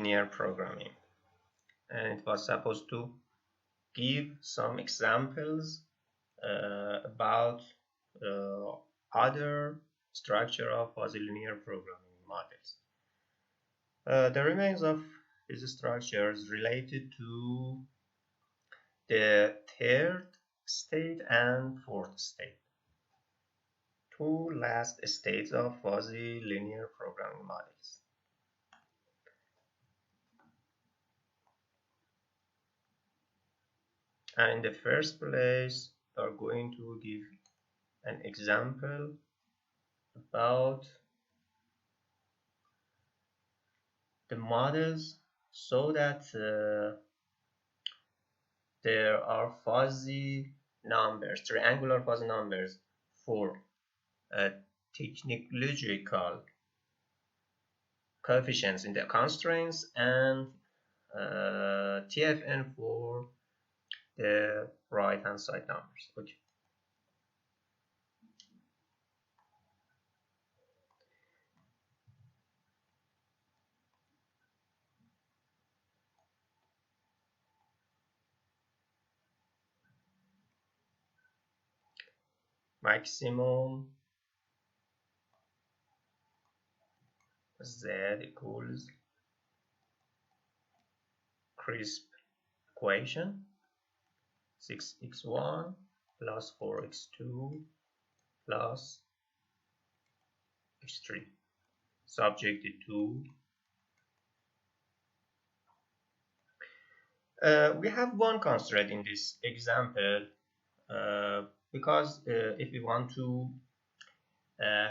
linear programming, and it was supposed to give some examples about other structure of fuzzy linear programming models. The remains of these structures related to the third state and fourth state, two last states of fuzzy linear programming models. And in the first place, we are going to give an example about the models so that there are fuzzy numbers, triangular fuzzy numbers for technological coefficients in the constraints and TFN for the right hand side numbers. Okay. Maximum z equals crisp equation 6x1 plus 4x2 plus x3 subjected to we have one constraint in this example because if we want to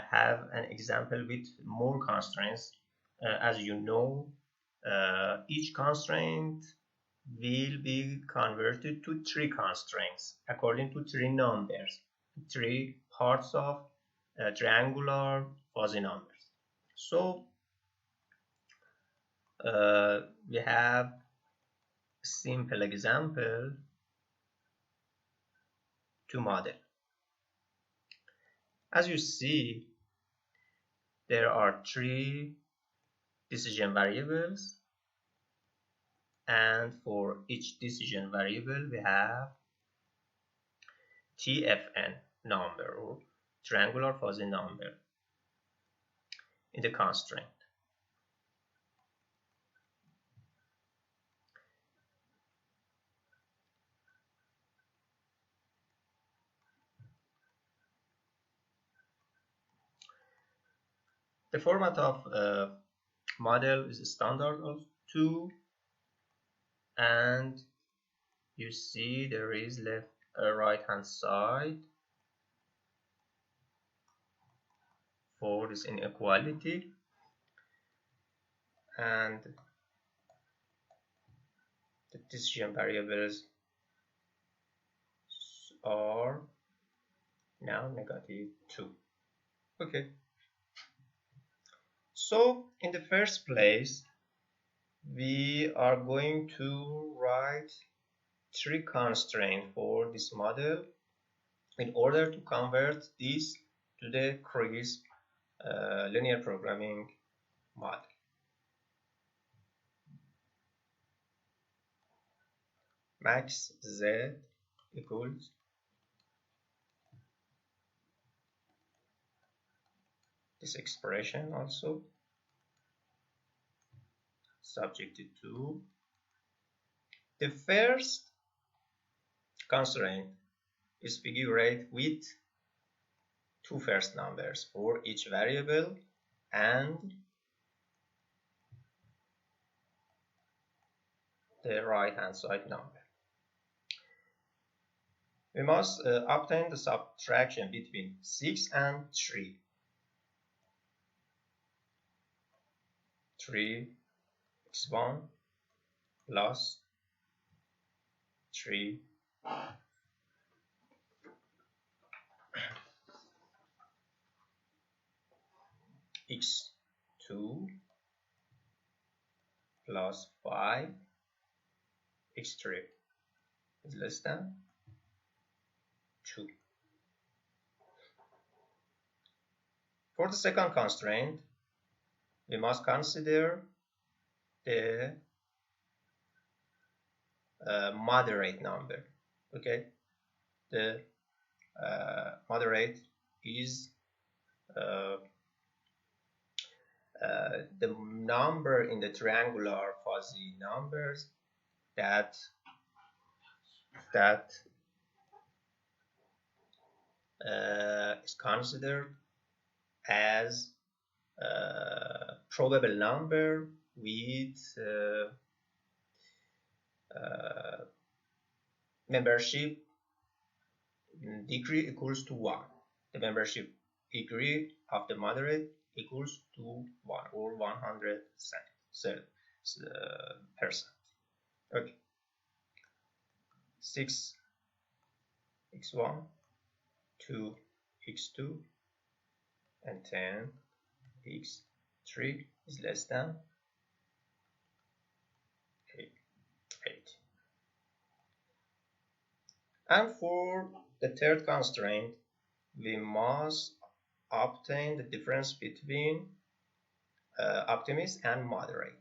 have an example with more constraints, as you know, each constraint will be converted to three constraints according to three numbers, three parts of triangular fuzzy numbers. So we have a simple example to model. As you see, there are three decision variables, and for each decision variable we have TFN number or triangular fuzzy number in the constraint. The format of model is standard of 2, and you see there is left right hand side for this inequality, and the decision variables are now -2. Okay, so in the first place we are going to write three constraints for this model in order to convert this to the crisp linear programming model. Max z equals this expression also subjected to the first constraint is figured with two first numbers for each variable and the right hand side number. We must obtain the subtraction between 6 and 3. 3x1 plus 3 x2 plus 5 x3 is less than 2. For the second constraint, we must consider the moderate number. Okay, the moderate is the number in the triangular fuzzy numbers that is considered as probable number with membership degree equals to 1. The membership degree of the moderate equals to 1 or 100%. Okay. 6x1, 2x2, and 10x3 is less than 8. And for the third constraint, we must obtain the difference between optimist and moderate.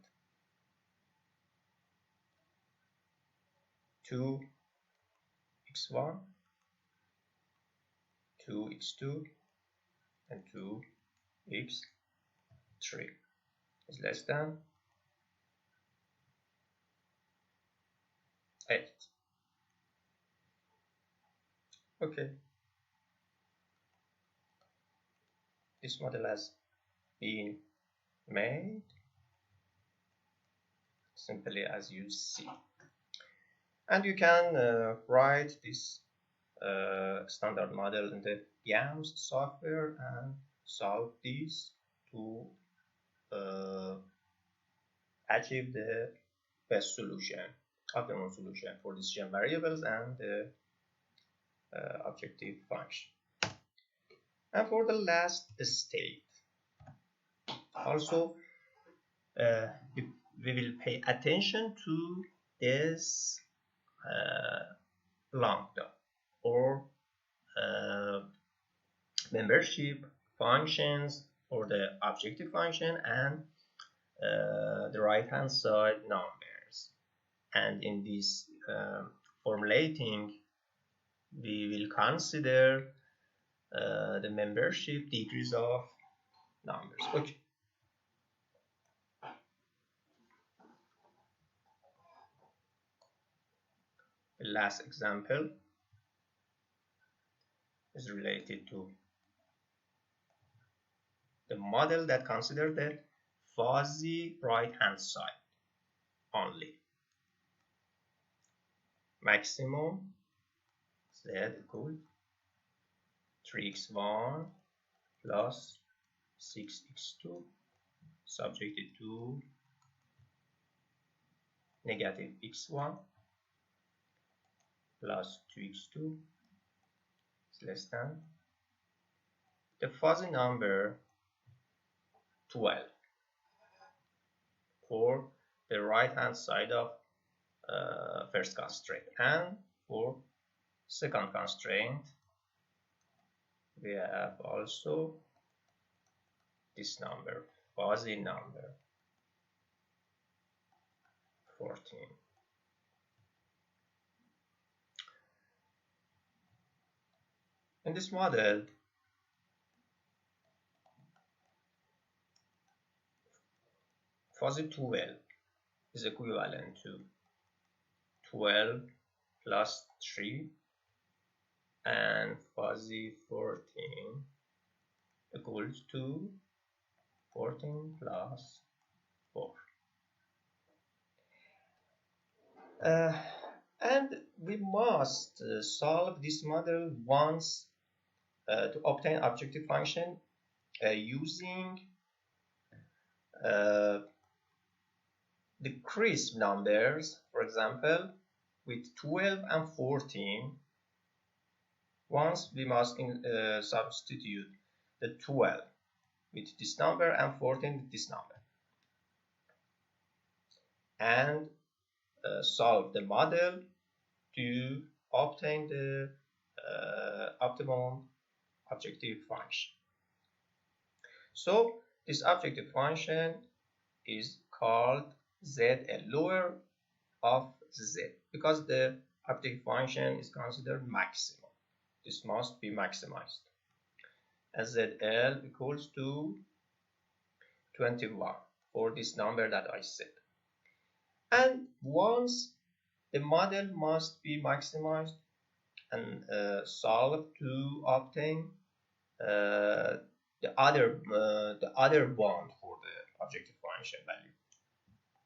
2x1, 2x2, and 2x3 is less than 8. Okay. This model has been made simply as you see. And you can write this standard model in the YAML software and solve this to achieve the best solution, optimal solution for decision variables and the objective function. And for the last state, also we will pay attention to this lambda or membership functions for the objective function and the right hand side numbers. And in this formulating, we will consider the membership degrees of numbers. Okay. The last example is related to the model that considers the fuzzy right hand side only. Maximum z equal 3x1 plus 6x2 subjected to negative x1 plus 2x2 is less than the fuzzy number 12 for the right hand side of first constraint, and for second constraint we have also this number, fuzzy number 14. In this model, fuzzy 12 is equivalent to 12 plus 3, and fuzzy 14 equals to 14 plus 4. And we must solve this model once to obtain objective function using the crisp numbers. For example, with 12 and 14, once we must substitute the 12 with this number and 14 with this number, and solve the model to obtain the optimum objective function. So this objective function is called a lower of z, because the objective function is considered maximum. This must be maximized. And zl equals to 21 for this number that I said. And once the model must be maximized and solved to obtain the other bound for the objective function value,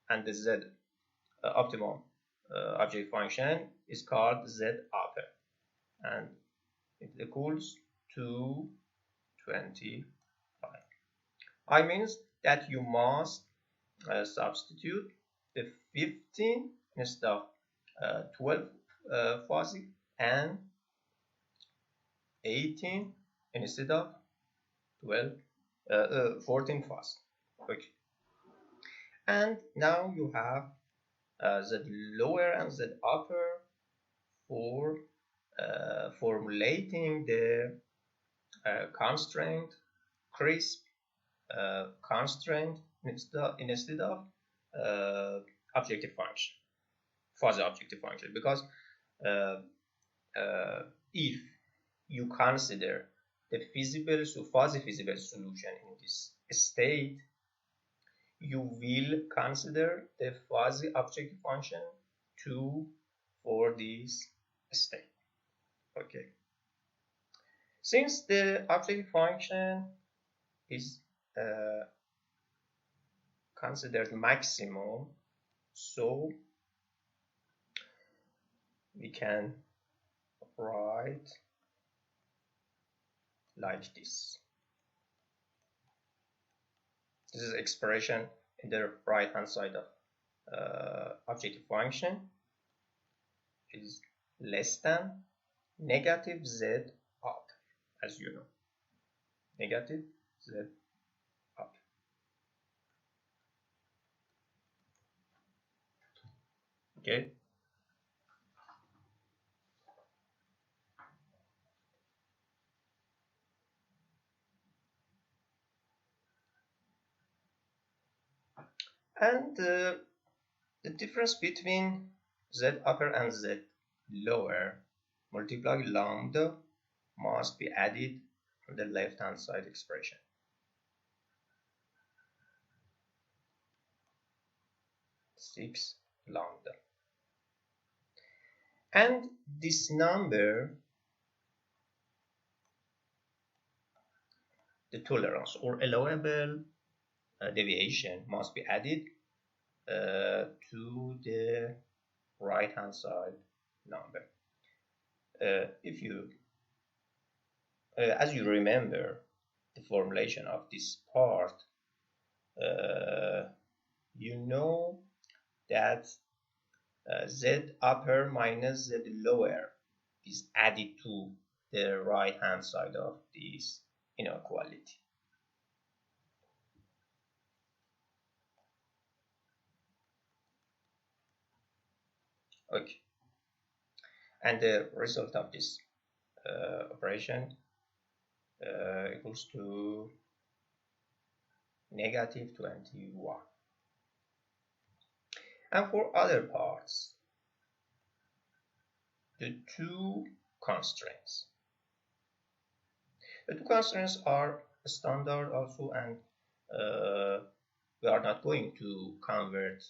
and the z optimum objective function is called z upper, and it equals to 25. I means that you must substitute the 15 instead of 12 fuzzy, and 18 instead of 14 fuzzy. Okay. And now you have z lower and z upper for formulating the constraint crisp constraint instead of objective function, fuzzy objective function, because if you consider the feasible, so fuzzy feasible solution in this state, you will consider the fuzzy objective function too for this state. Okay. Since the objective function is considered maximum, so we can write like this. This is expression in the right hand side of objective function is less than negative z up, as you know, negative z up. Okay. And the difference between z upper and z lower multiplied lambda must be added on the left hand side expression. Six lambda. And this number, the tolerance or allowable deviation, must be added to the right hand side number. If you as you remember the formulation of this part, you know that z upper minus z lower is added to the right hand side of this inequality. Okay, and the result of this operation equals to negative 21. And for other parts, the two constraints are standard also, and we are not going to convert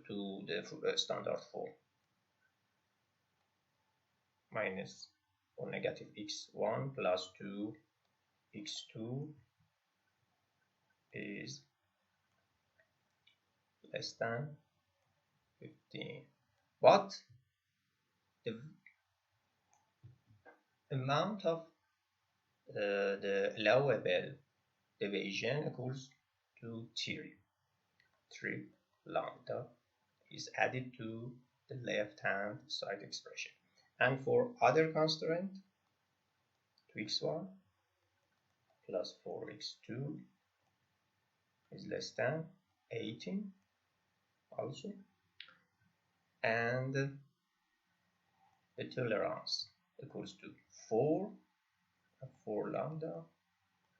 to the standard form. Minus or negative x1 plus 2 x2 is less than 15. But the amount of the allowable deviation equals to 3 lambda is added to the left hand side expression. And for other constraint, 2x1 plus 4x2 is less than 18 also, and the tolerance equals to 4 lambda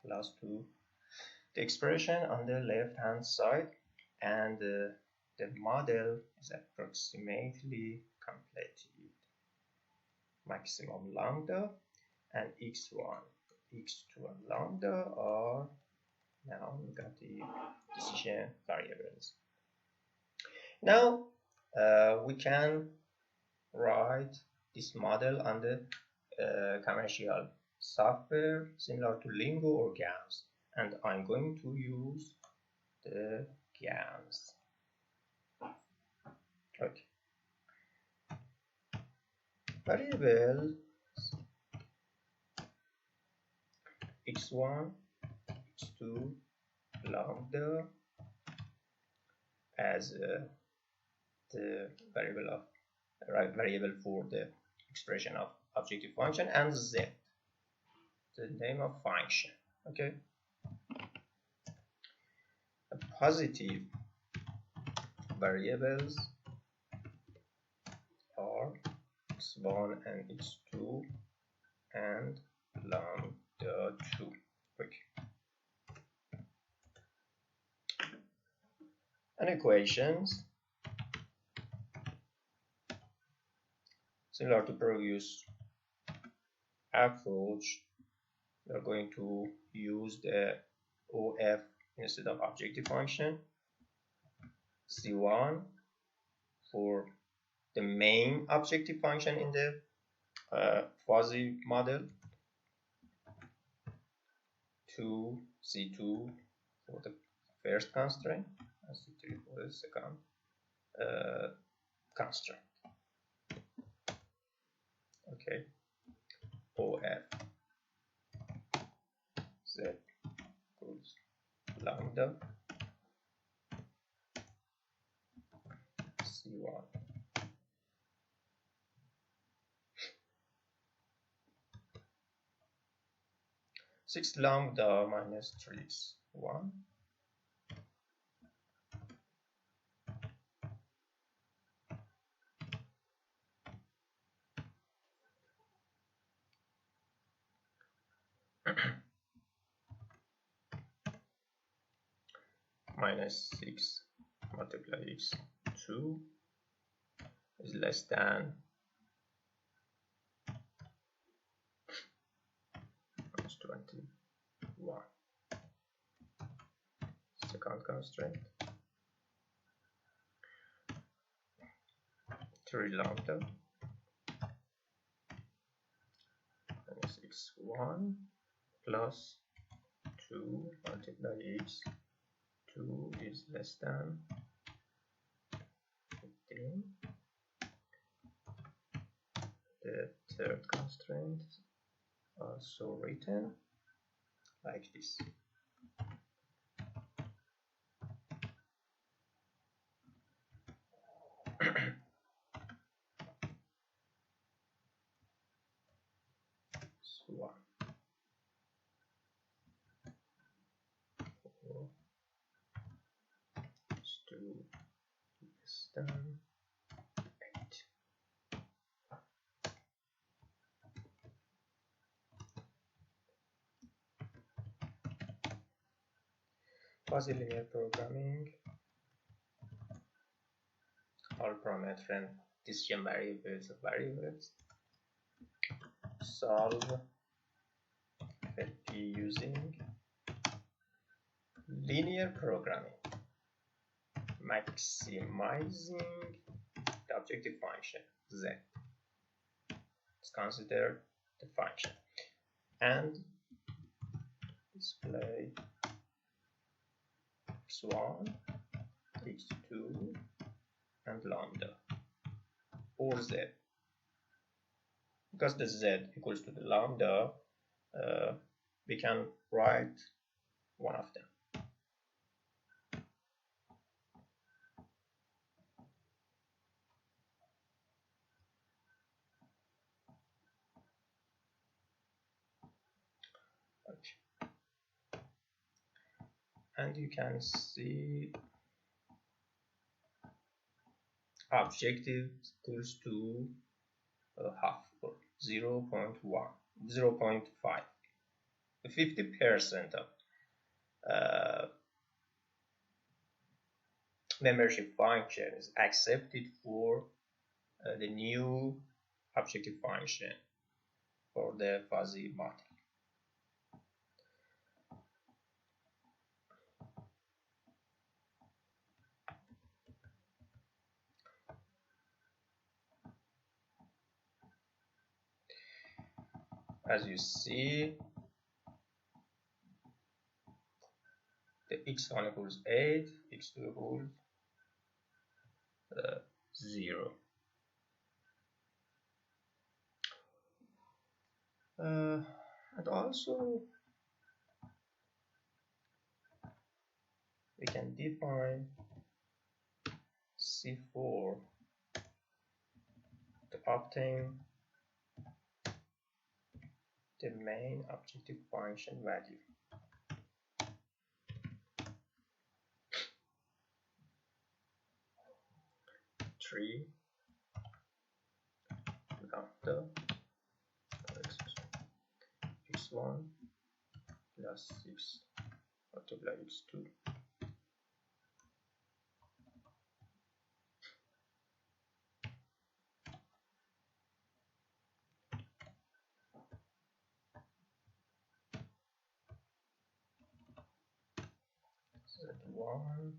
plus 2, the expression on the left hand side, and the model is approximately completed. Maximum lambda and x1, x2 and lambda are now we got the decision variables. Now we can write this model on the commercial software similar to Lingo or GAMS, and I'm going to use the GAMS. Okay. Variable x1, x2, lambda as the variable for the expression of objective function, and z, the name of function. Okay. Positive variables are x1 and x2 and lambda 2. Okay. And equations similar to previous approach, we are going to use the OF instead of objective function. C1 for the main objective function in the fuzzy model, to C2 for the first constraint, and C3 for the second constraint. Okay, OF Z equals lambda C1 6 lambda minus 3 x1 minus 6 multiply x2 is less than minus 21. Second constraint, 3 lambda minus x1 plus 2 multiply x2 is less than 15. The third constraint also written like this. So 1, 4, 2 less than 8. Fuzzy linear programming, all parameter and decision variables solve FP using linear programming, maximizing the objective function z. Let's consider the function and display x1, x2 and lambda or z. Because the z equals to the lambda, we can write one of them. Okay. And you can see objective equals to half or 0.1, 0.5. 50% of membership function is accepted for the new objective function for the fuzzy model. As you see, the x1 equals 8, x2 equals 0. And also we can define C4 to obtain the main objective function value. Three lambda x1 plus 6 multiply x2 z1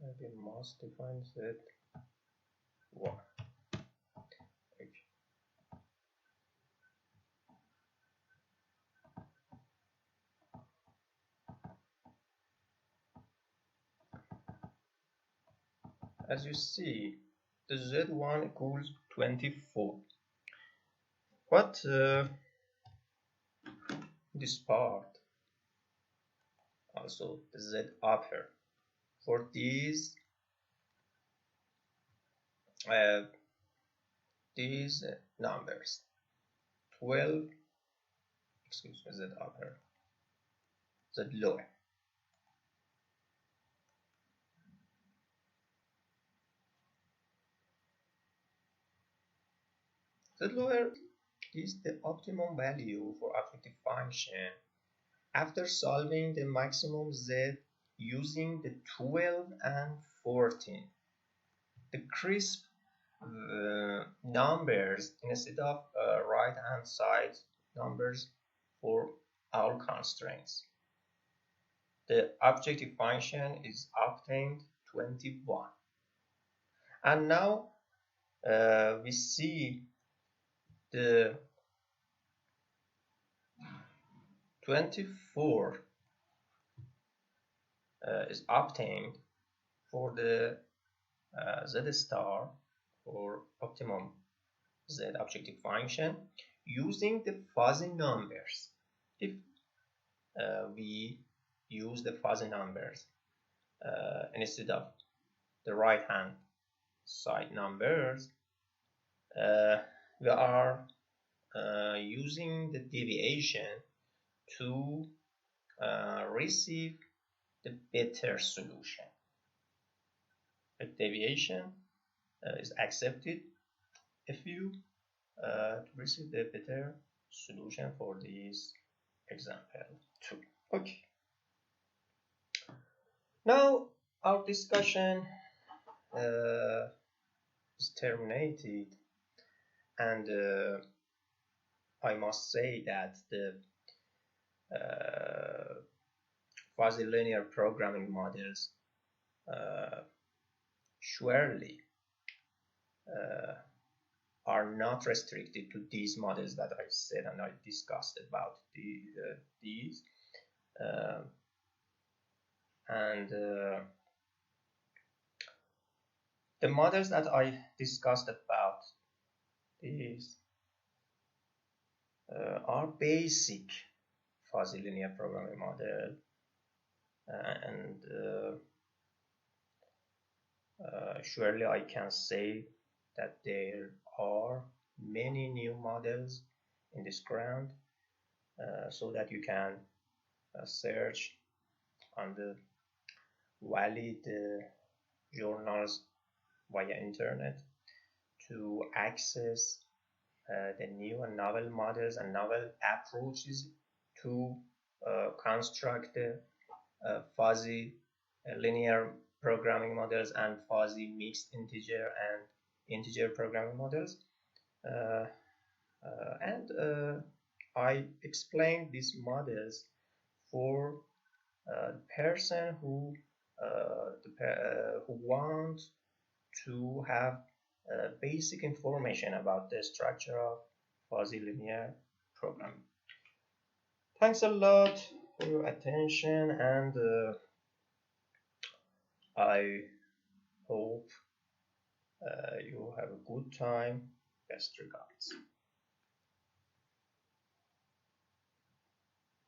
and we must define z1. Okay. As you see, the z1 equals 24. But this part, also the z upper, for these numbers, 12, excuse me, z upper, z lower. Z lower is the optimum value for objective function after solving the maximum z using the 12 and 14. The crisp numbers instead of right hand side numbers for all constraints. The objective function is obtained 21. And now we see the 24 is obtained for the z star or optimum z objective function using the fuzzy numbers. If we use the fuzzy numbers instead of the right hand side numbers, we are using the deviation to receive the better solution. The deviation is accepted if you to receive the better solution for this example too. Okay. Now our discussion is terminated, and I must say that the fuzzy linear programming models surely are not restricted to these models that I said and I discussed about these. The models that I discussed about these are basic fuzzy linear programming model, and surely I can say that there are many new models in this ground, so that you can search on the valid journals via internet to access the new and novel models and novel approaches to construct the fuzzy linear programming models and fuzzy mixed integer and integer programming models. And I explained these models for the person who want to have basic information about the structure of fuzzy linear programming. Thanks a lot for your attention, and I hope you have a good time. Best regards.